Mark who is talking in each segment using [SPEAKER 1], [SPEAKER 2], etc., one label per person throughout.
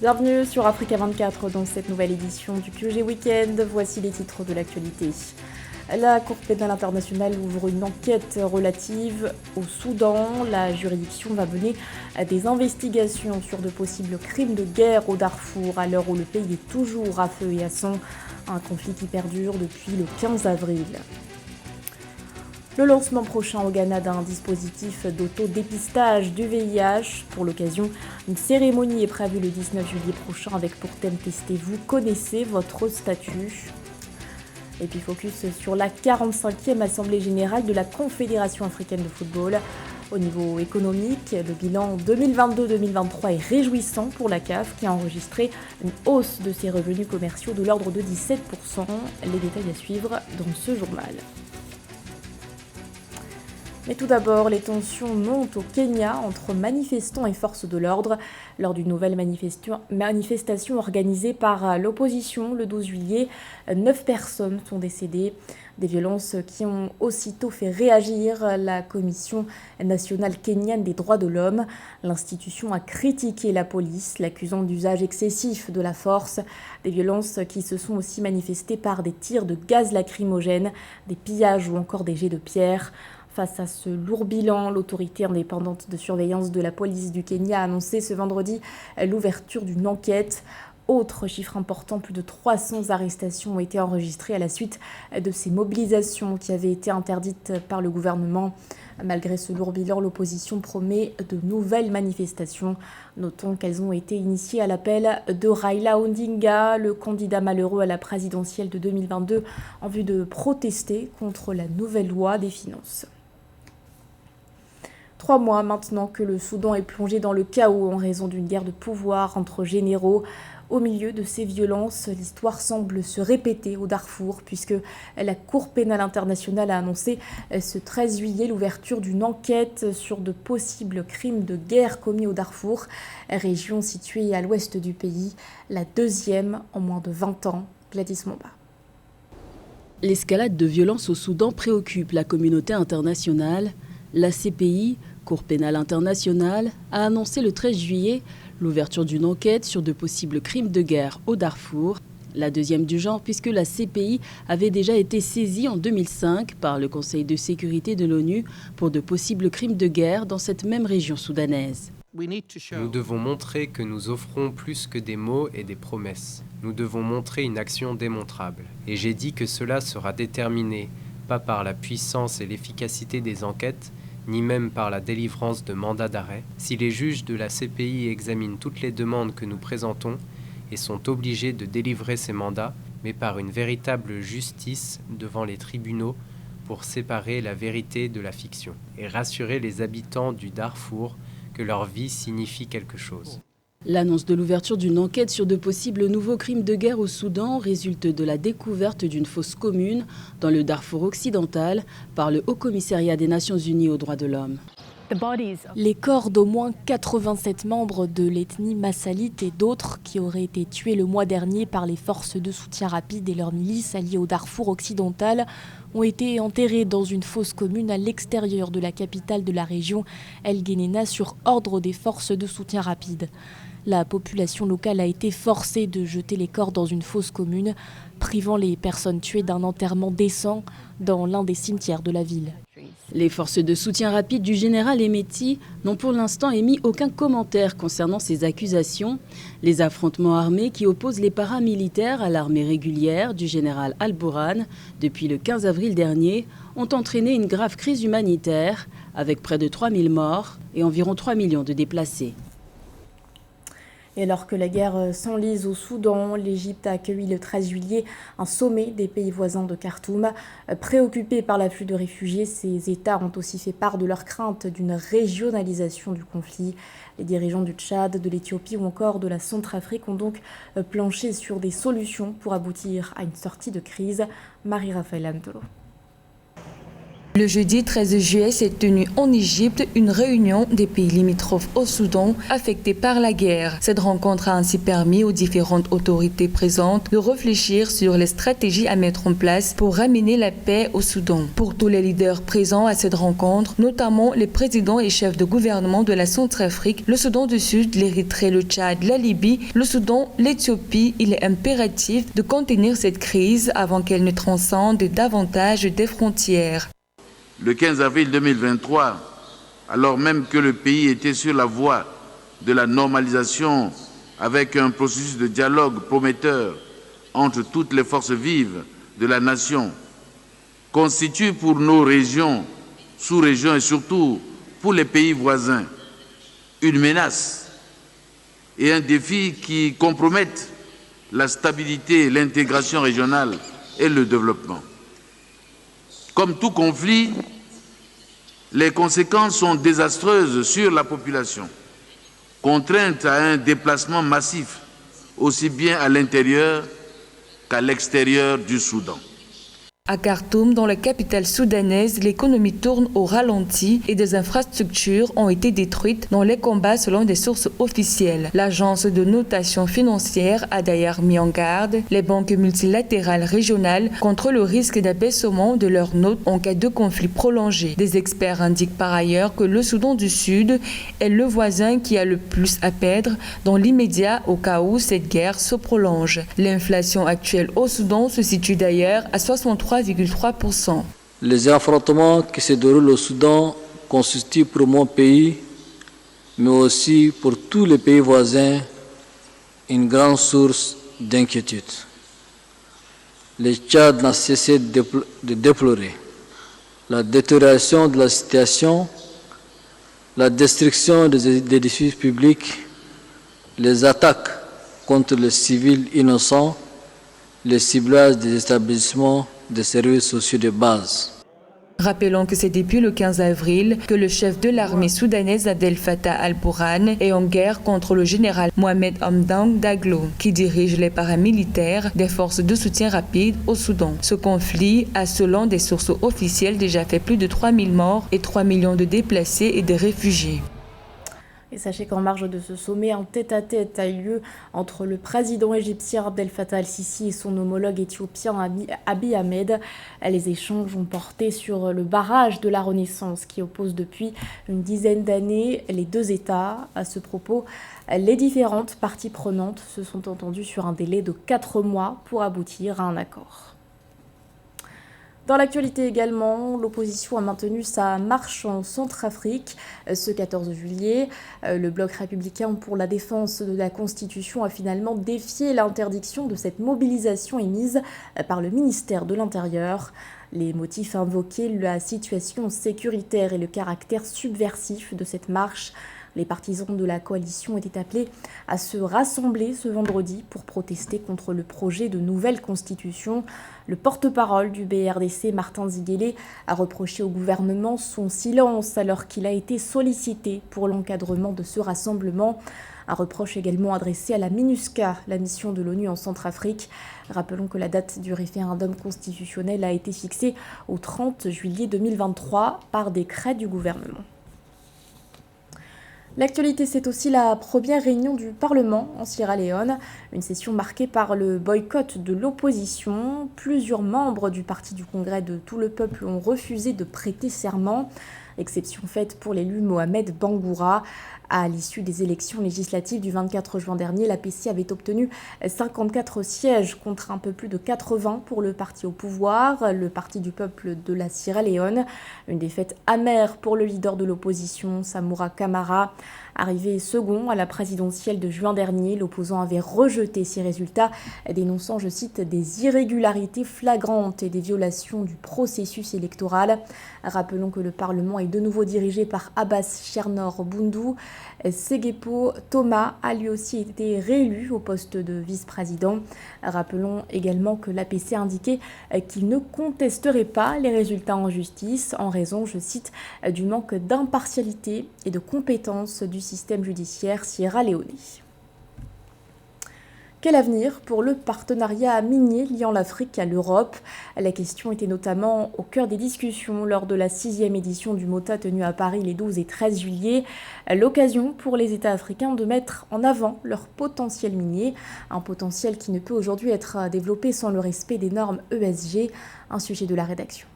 [SPEAKER 1] Bienvenue sur Africa 24 dans cette nouvelle édition du QG Weekend. Voici les titres de l'actualité. La Cour pénale internationale ouvre une enquête relative au Soudan. La juridiction va mener des investigations sur de possibles crimes de guerre au Darfour à l'heure où le pays est toujours à feu et à sang. Un conflit qui perdure depuis le 15 avril. Le lancement prochain au Ghana d'un dispositif d'autodépistage du VIH. Pour l'occasion, une cérémonie est prévue le 19 juillet prochain avec pour thème Testez-vous, connaissez votre statut. Et puis focus sur la 45e Assemblée Générale de la Confédération Africaine de Football. Au niveau économique, le bilan 2022-2023 est réjouissant pour la CAF qui a enregistré une hausse de ses revenus commerciaux de l'ordre de 17%. Les détails à suivre dans ce journal. Mais tout d'abord, les tensions montent au Kenya entre manifestants et forces de l'ordre. Lors d'une nouvelle manifestation organisée par l'opposition le 12 juillet, 9 personnes sont décédées. Des violences qui ont aussitôt fait réagir la Commission nationale kenyane des droits de l'homme. L'institution a critiqué la police, l'accusant d'usage excessif de la force. Des violences qui se sont aussi manifestées par des tirs de gaz lacrymogène, des pillages ou encore des jets de pierre. Face à ce lourd bilan, l'autorité indépendante de surveillance de la police du Kenya a annoncé ce vendredi l'ouverture d'une enquête. Autre chiffre important, plus de 300 arrestations ont été enregistrées à la suite de ces mobilisations qui avaient été interdites par le gouvernement. Malgré ce lourd bilan, l'opposition promet de nouvelles manifestations. Notons qu'elles ont été initiées à l'appel de Raila Odinga, le candidat malheureux à la présidentielle de 2022, en vue de protester contre la nouvelle loi des finances. 3 mois maintenant que le Soudan est plongé dans le chaos en raison d'une guerre de pouvoir entre généraux. Au milieu de ces violences, l'histoire semble se répéter au Darfour puisque la Cour pénale internationale a annoncé ce 13 juillet l'ouverture d'une enquête sur de possibles crimes de guerre commis au Darfour, région située à l'ouest du pays, la deuxième en moins de 20 ans. Gladys Momba.
[SPEAKER 2] L'escalade de violence au Soudan préoccupe la communauté internationale. La CPI, Cour pénale internationale, a annoncé le 13 juillet l'ouverture d'une enquête sur de possibles crimes de guerre au Darfour, la deuxième du genre puisque la CPI avait déjà été saisie en 2005 par le Conseil de sécurité de l'ONU pour de possibles crimes de guerre dans cette même région soudanaise.
[SPEAKER 3] Nous devons montrer que nous offrons plus que des mots et des promesses. Nous devons montrer une action démontrable. Et j'ai dit que cela sera déterminé, pas par la puissance et l'efficacité des enquêtes, ni même par la délivrance de mandats d'arrêt, si les juges de la CPI examinent toutes les demandes que nous présentons et sont obligés de délivrer ces mandats, mais par une véritable justice devant les tribunaux pour séparer la vérité de la fiction et rassurer les habitants du Darfour que leur vie signifie quelque chose.
[SPEAKER 2] L'annonce de l'ouverture d'une enquête sur de possibles nouveaux crimes de guerre au Soudan résulte de la découverte d'une fosse commune dans le Darfour occidental par le Haut-Commissariat des Nations Unies aux droits de l'homme.
[SPEAKER 1] Les corps d'au moins 87 membres de l'ethnie massalite et d'autres qui auraient été tués le mois dernier par les forces de soutien rapide et leurs milices alliées au Darfour occidental ont été enterrés dans une fosse commune à l'extérieur de la capitale de la région, El Geneina, sur ordre des forces de soutien rapide. La population locale a été forcée de jeter les corps dans une fosse commune, privant les personnes tuées d'un enterrement décent dans l'un des cimetières de la ville.
[SPEAKER 2] Les forces de soutien rapide du général Hemeti n'ont pour l'instant émis aucun commentaire concernant ces accusations. Les affrontements armés qui opposent les paramilitaires à l'armée régulière du général Al-Bourhan depuis le 15 avril dernier ont entraîné une grave crise humanitaire avec près de 3000 morts et environ 3 millions de déplacés.
[SPEAKER 1] Et alors que la guerre s'enlise au Soudan, l'Égypte a accueilli le 13 juillet un sommet des pays voisins de Khartoum. Préoccupés par l'afflux de réfugiés, ces États ont aussi fait part de leur crainte d'une régionalisation du conflit. Les dirigeants du Tchad, de l'Éthiopie ou encore de la Centrafrique ont donc planché sur des solutions pour aboutir à une sortie de crise. Marie-Raphaël Antolo.
[SPEAKER 4] Le jeudi 13 juillet s'est tenue en Égypte une réunion des pays limitrophes au Soudan affectés par la guerre. Cette rencontre a ainsi permis aux différentes autorités présentes de réfléchir sur les stratégies à mettre en place pour ramener la paix au Soudan. Pour tous les leaders présents à cette rencontre, notamment les présidents et chefs de gouvernement de la Centrafrique, le Soudan du Sud, l'Érythrée, le Tchad, la Libye, le Soudan, l'Éthiopie, il est impératif de contenir cette crise avant qu'elle ne transcende davantage des frontières.
[SPEAKER 5] Le 15 avril 2023, alors même que le pays était sur la voie de la normalisation avec un processus de dialogue prometteur entre toutes les forces vives de la nation, constitue pour nos régions, sous-régions et surtout pour les pays voisins une menace et un défi qui compromettent la stabilité, l'intégration régionale et le développement. Comme tout conflit, les conséquences sont désastreuses sur la population, contrainte à un déplacement massif, aussi bien à l'intérieur qu'à l'extérieur du Soudan.
[SPEAKER 4] À Khartoum, dans la capitale soudanaise, l'économie tourne au ralenti et des infrastructures ont été détruites dans les combats selon des sources officielles. L'agence de notation financière a d'ailleurs mis en garde les banques multilatérales régionales contre le risque d'abaissement de leurs notes en cas de conflit prolongé. Des experts indiquent par ailleurs que le Soudan du Sud est le voisin qui a le plus à perdre dans l'immédiat au cas où cette guerre se prolonge. L'inflation actuelle au Soudan se situe d'ailleurs à 63,3%.
[SPEAKER 6] Les affrontements qui se déroulent au Soudan constituent pour mon pays, mais aussi pour tous les pays voisins, une grande source d'inquiétude. Le Tchad n'a cessé de déplorer la détérioration de la situation, la destruction des édifices publics, les attaques contre les civils innocents, le ciblage des établissements des services sociaux de base.
[SPEAKER 4] Rappelons que c'est depuis le 15 avril que le chef de l'armée soudanaise Abdel Fattah al-Burhan est en guerre contre le général Mohamed Hamdan Daglo, qui dirige les paramilitaires des forces de soutien rapide au Soudan. Ce conflit a, selon des sources officielles, déjà fait plus de 3000 morts et 3 millions de déplacés et de réfugiés.
[SPEAKER 1] Et sachez qu'en marge de ce sommet, un tête-à-tête a eu lieu entre le président égyptien Abdel Fattah al-Sisi et son homologue éthiopien Abiy Ahmed. Les échanges ont porté sur le barrage de la Renaissance qui oppose depuis une dizaine d'années les deux États. À ce propos, les différentes parties prenantes se sont entendues sur un délai de 4 mois pour aboutir à un accord. Dans l'actualité également, l'opposition a maintenu sa marche en Centrafrique ce 14 juillet. Le bloc républicain pour la défense de la Constitution a finalement défié l'interdiction de cette mobilisation émise par le ministère de l'Intérieur. Les motifs invoqués, la situation sécuritaire et le caractère subversif de cette marche. Les partisans de la coalition étaient appelés à se rassembler ce vendredi pour protester contre le projet de nouvelle constitution. Le porte-parole du BRDC, Martin Ziguélé, a reproché au gouvernement son silence alors qu'il a été sollicité pour l'encadrement de ce rassemblement. Un reproche également adressé à la MINUSCA, la mission de l'ONU en Centrafrique. Rappelons que la date du référendum constitutionnel a été fixée au 30 juillet 2023 par décret du gouvernement. L'actualité, c'est aussi la première réunion du Parlement en Sierra Leone, une session marquée par le boycott de l'opposition. Plusieurs membres du Parti du Congrès de tout le peuple ont refusé de prêter serment. Exception faite pour l'élu Mohamed Bangoura. À l'issue des élections législatives du 24 juin dernier, l'APC avait obtenu 54 sièges contre un peu plus de 80 pour le parti au pouvoir, le Parti du peuple de la Sierra Leone. Une défaite amère pour le leader de l'opposition, Samura Kamara. Arrivé second à la présidentielle de juin dernier, l'opposant avait rejeté ces résultats, dénonçant, je cite, des irrégularités flagrantes et des violations du processus électoral. Rappelons que le Parlement est de nouveau dirigé par Abbas Chernor Bundu. Segepo Thomas a lui aussi été réélu au poste de vice-président. Rappelons également que l'APC a indiqué qu'il ne contesterait pas les résultats en justice en raison, je cite, du manque d'impartialité et de compétence du système judiciaire sierra-léonais. Quel avenir pour le partenariat minier liant l'Afrique à l'Europe? La question était notamment au cœur des discussions lors de la 6e édition du MOTA tenue à Paris les 12 et 13 juillet. L'occasion pour les États africains de mettre en avant leur potentiel minier, un potentiel qui ne peut aujourd'hui être développé sans le respect des normes ESG, un sujet de la rédaction.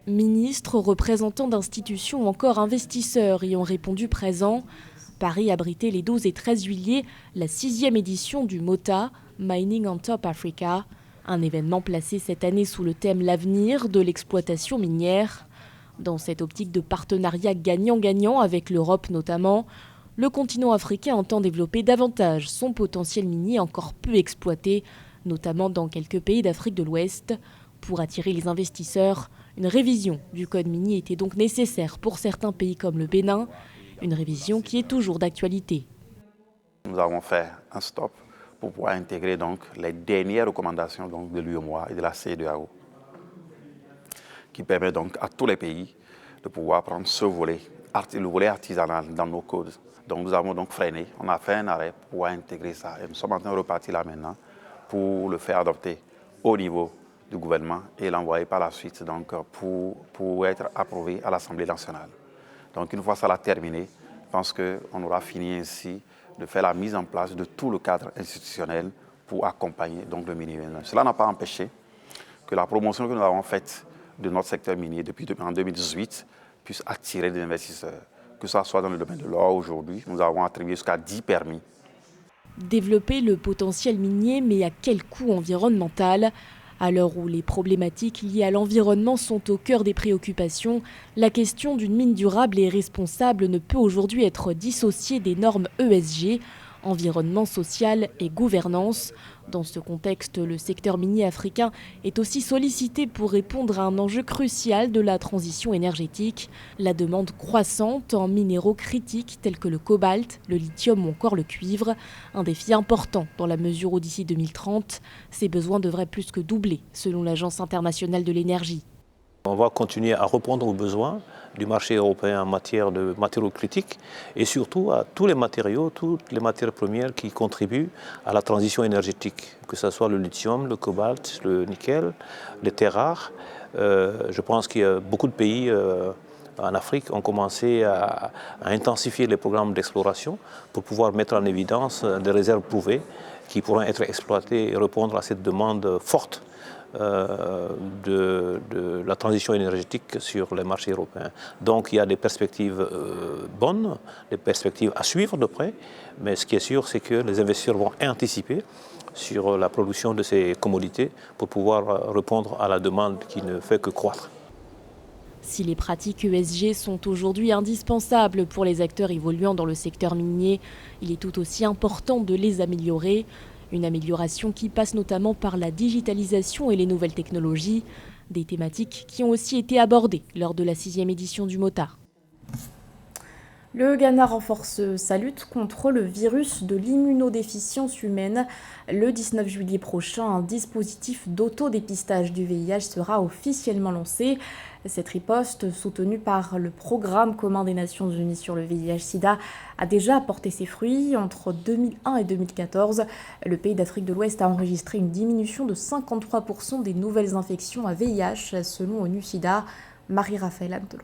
[SPEAKER 1] Ministres, représentants d'institutions ou encore investisseurs y ont répondu présents. Paris abritait les 12 et 13 juillet la 6e édition du MOTA, Mining on Top Africa, un événement placé cette année sous le thème l'avenir de l'exploitation minière. Dans cette optique de partenariat gagnant-gagnant avec l'Europe notamment, le continent africain entend développer davantage son potentiel minier encore peu exploité, notamment dans quelques pays d'Afrique de l'Ouest. Pour attirer les investisseurs, une révision du code minier était donc nécessaire pour certains pays comme le Bénin, une révision qui est toujours d'actualité.
[SPEAKER 7] Nous avons fait un stop pour pouvoir intégrer donc les dernières recommandations donc de l'UEMOA et de la CEDEAO, qui permet donc à tous les pays de pouvoir prendre ce volet, le volet artisanal dans nos codes. Donc nous avons donc freiné, on a fait un arrêt pour pouvoir intégrer ça et nous sommes en train de repartir là maintenant pour le faire adopter au niveau du gouvernement et l'envoyer par la suite donc pour être approuvé à l'Assemblée nationale. Donc une fois ça terminé, je pense qu'on aura fini ainsi de faire la mise en place de tout le cadre institutionnel pour accompagner donc le minier. Cela n'a pas empêché que la promotion que nous avons faite de notre secteur minier depuis en 2018 puisse attirer des investisseurs, que ce soit dans le domaine de l'or aujourd'hui. Nous avons attribué jusqu'à 10 permis.
[SPEAKER 1] Développer le potentiel minier, mais à quel coût environnemental ? À l'heure où les problématiques liées à l'environnement sont au cœur des préoccupations, la question d'une mine durable et responsable ne peut aujourd'hui être dissociée des normes ESG, environnement, social et gouvernance. Dans ce contexte, le secteur minier africain est aussi sollicité pour répondre à un enjeu crucial de la transition énergétique, la demande croissante en minéraux critiques tels que le cobalt, le lithium ou encore le cuivre. Un défi important dans la mesure où d'ici 2030, ces besoins devraient plus que doubler selon l'Agence internationale de l'énergie.
[SPEAKER 8] On va continuer à répondre aux besoins du marché européen en matière de matériaux critiques et surtout à tous les matériaux, toutes les matières premières qui contribuent à la transition énergétique, que ce soit le lithium, le cobalt, le nickel, les terres rares. Je pense qu'il y a beaucoup de pays en Afrique ont commencé à intensifier les programmes d'exploration pour pouvoir mettre en évidence des réserves prouvées qui pourront être exploitées et répondre à cette demande forte de la transition énergétique sur les marchés européens. Donc il y a des perspectives bonnes, des perspectives à suivre de près, mais ce qui est sûr, c'est que les investisseurs vont anticiper sur la production de ces commodités pour pouvoir répondre à la demande qui ne fait que croître.
[SPEAKER 1] Si les pratiques ESG sont aujourd'hui indispensables pour les acteurs évoluant dans le secteur minier, il est tout aussi important de les améliorer. Une amélioration qui passe notamment par la digitalisation et les nouvelles technologies, des thématiques qui ont aussi été abordées lors de la 6e édition du MOTA. Le Ghana renforce sa lutte contre le virus de l'immunodéficience humaine. Le 19 juillet prochain, un dispositif d'autodépistage du VIH sera officiellement lancé. Cette riposte, soutenue par le Programme commun des Nations Unies sur le VIH-Sida, a déjà apporté ses fruits. Entre 2001 et 2014, le pays d'Afrique de l'Ouest a enregistré une diminution de 53% des nouvelles infections à VIH, selon ONU-Sida. Marie-Raphaël Amtolo.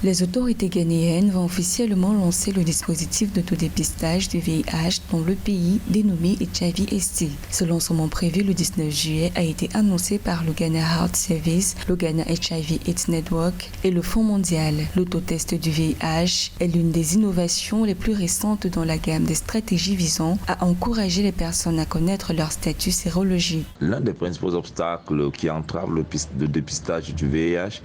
[SPEAKER 4] Les autorités ghanéennes vont officiellement lancer le dispositif d'autodépistage du VIH dans le pays dénommé HIV-ST. Ce lancement prévu le 19 juillet a été annoncé par le Ghana Health Service, le Ghana HIV/AIDS Network et le Fonds mondial. L'autotest du VIH est l'une des innovations les plus récentes dans la gamme des stratégies visant à encourager les personnes à connaître leur statut sérologique.
[SPEAKER 9] L'un des principaux obstacles qui entravent le dépistage du VIH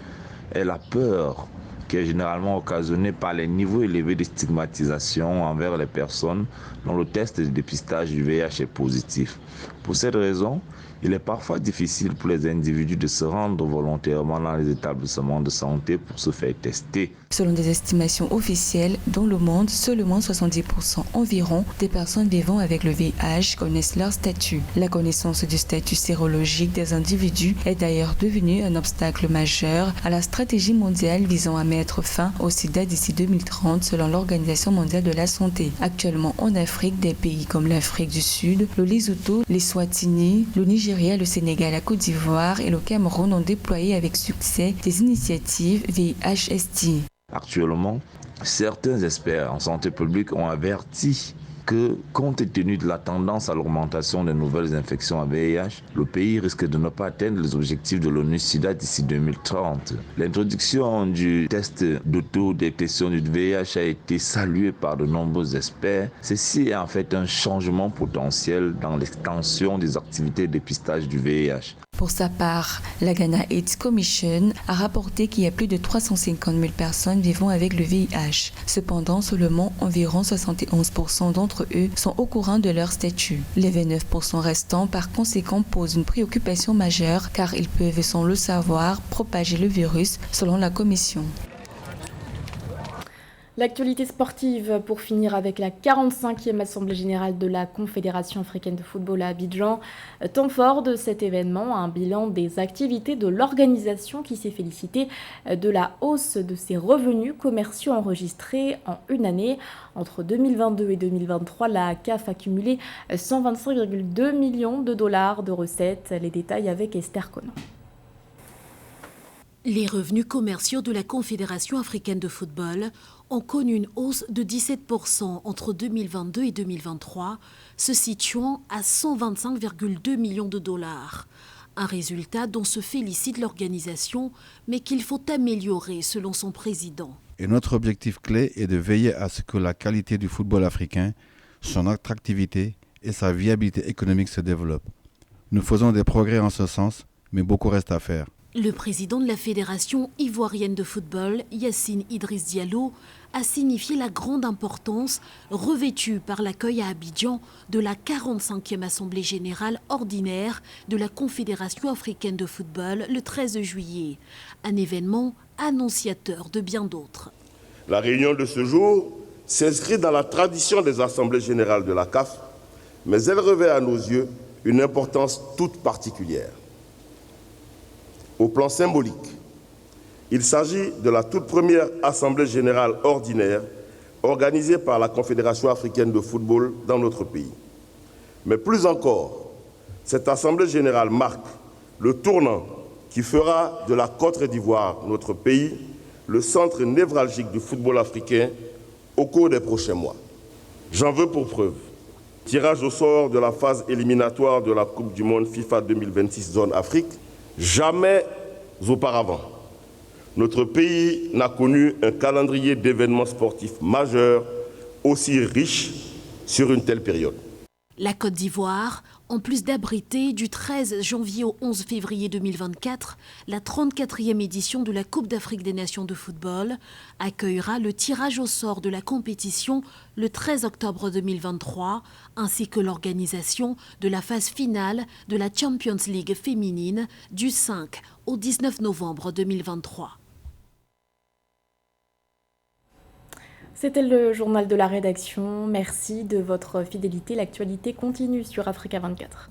[SPEAKER 9] est la peur qui est généralement occasionné par les niveaux élevés de stigmatisation envers les personnes dont le test de dépistage du VIH est positif. Pour cette raison, Il est parfois difficile pour les individus de se rendre volontairement dans les établissements de santé pour se faire tester.
[SPEAKER 4] Selon des estimations officielles, dans le monde, seulement 70% environ des personnes vivant avec le VIH connaissent leur statut. La connaissance du statut sérologique des individus est d'ailleurs devenue un obstacle majeur à la stratégie mondiale visant à mettre fin au sida d'ici 2030 selon l'Organisation mondiale de la santé. Actuellement en Afrique, des pays comme l'Afrique du Sud, le Lesotho, l'Eswatini, le Nigeria, le Sénégal, la Côte d'Ivoire et le Cameroun ont déployé avec succès des initiatives VIH-ST.
[SPEAKER 9] Actuellement, certains experts en santé publique ont averti que, compte tenu de la tendance à l'augmentation des nouvelles infections à VIH, le pays risque de ne pas atteindre les objectifs de l'ONU-SIDA d'ici 2030. L'introduction du test d'autodétection du VIH a été saluée par de nombreux experts. Ceci est en fait un changement potentiel dans l'extension des activités de dépistage du VIH.
[SPEAKER 4] Pour sa part, la Ghana AIDS Commission a rapporté qu'il y a plus de 350 000 personnes vivant avec le VIH. Cependant, seulement environ 71% d'entre eux sont au courant de leur statut. Les 29% restants, par conséquent, posent une préoccupation majeure car ils peuvent, sans le savoir, propager le virus, selon la Commission.
[SPEAKER 1] L'actualité sportive pour finir avec la 45e Assemblée Générale de la Confédération Africaine de Football à Abidjan. Temps fort de cet événement, un bilan des activités de l'organisation qui s'est félicité de la hausse de ses revenus commerciaux enregistrés en une année. Entre 2022 et 2023, la CAF a cumulé 125,2 millions de dollars de recettes. Les détails avec Esther Conan.
[SPEAKER 10] Les revenus commerciaux de la Confédération africaine de football ont connu une hausse de 17% entre 2022 et 2023, se situant à 125,2 millions de dollars. Un résultat dont se félicite l'organisation, mais qu'il faut améliorer selon son président.
[SPEAKER 11] Et notre objectif clé est de veiller à ce que la qualité du football africain, son attractivité et sa viabilité économique se développent. Nous faisons des progrès en ce sens, mais beaucoup reste à faire.
[SPEAKER 10] Le président de la Fédération ivoirienne de football, Yacine Idriss Diallo, a signifié la grande importance revêtue par l'accueil à Abidjan de la 45e Assemblée générale ordinaire de la Confédération africaine de football le 13 juillet. Un événement annonciateur de bien d'autres.
[SPEAKER 12] La réunion de ce jour s'inscrit dans la tradition des Assemblées générales de la CAF, mais elle revêt à nos yeux une importance toute particulière. Au plan symbolique, il s'agit de la toute première Assemblée générale ordinaire organisée par la Confédération africaine de football dans notre pays. Mais plus encore, cette Assemblée générale marque le tournant qui fera de la Côte d'Ivoire, notre pays, le centre névralgique du football africain au cours des prochains mois. J'en veux pour preuve. Tirage au sort de la phase éliminatoire de la Coupe du monde FIFA 2026 Zone Afrique. Jamais auparavant, notre pays n'a connu un calendrier d'événements sportifs majeurs aussi riche sur une telle période.
[SPEAKER 10] La Côte d'Ivoire, en plus d'abriter du 13 janvier au 11 février 2024 la 34e édition de la Coupe d'Afrique des Nations de football, accueillera le tirage au sort de la compétition le 13 octobre 2023, ainsi que l'organisation de la phase finale de la Champions League féminine du 5 au 19 novembre 2023.
[SPEAKER 1] C'était le journal de la rédaction. Merci de votre fidélité. L'actualité continue sur Africa 24.